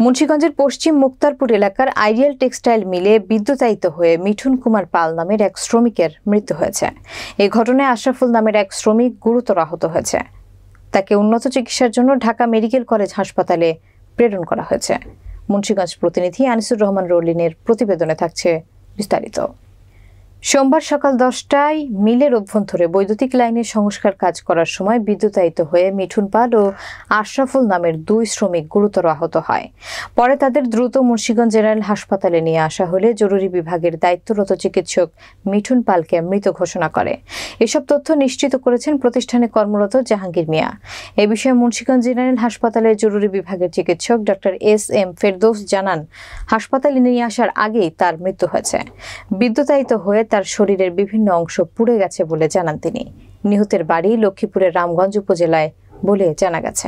মুন্সিগঞ্জের পশ্চিম মুক্তারপুর এলাকার ideal textile মিলে বিদ্যুতায়িত হয়ে মিঠুন কুমার পাল নামের এক শ্রমিকের মৃত্যু হয়েছে। এই ঘটনায় আশরাফুল নামের এক শ্রমিক গুরুতর আহত হয়েছে। তাকে উন্নত চিকিৎসার জন্য ঢাকা মেডিকেল কলেজ হাসপাতালে প্রেরণ করা হয়েছে। মুন্সিগঞ্জ প্রতিনিধি আনিসুর রহমান রলিনের প্রতিবেদনে থাকছে বিস্তারিত। সোমবার সকাল 10টায় মিলের অভ্যন্তরে বৈদ্যুতিক লাইনের সংস্কার কাজ করার সময় বিদ্যুতায়িত হয়ে মিঠুন পাল ও আশরাফুল নামের দুই শ্রমিক গুরুতর আহত হয়। পরে তাদের দ্রুত মুন্সিগঞ্জ জেনারেল হাসপাতালে নিয়ে আসা হলে জরুরি বিভাগের দায়িত্বরত চিকিৎসক মিঠুন পালকে মৃত ঘোষণা করে। এসব তথ্য নিশ্চিত করেছেন প্রতিষ্ঠানে কর্মরত জাহাঙ্গীর মিয়া। এ বিষয়ে মুন্সিগঞ্জ জেনারেল হাসপাতালের জরুরি বিভাগের চিকিৎসক ডক্টর এস.এম. ফেরদৌস জানান, হাসপাতালে নিয়ে আসার আগেই তার মৃত্যু হয়েছে। বিদ্যুতায়িত হয়ে তার শরীরের বিভিন্ন অংশ পুড়ে গেছে বলে জানান তিনি। নিহতের বাড়ি লক্ষ্মীপুরের রামগঞ্জ উপজেলায় বলে জানা গেছে।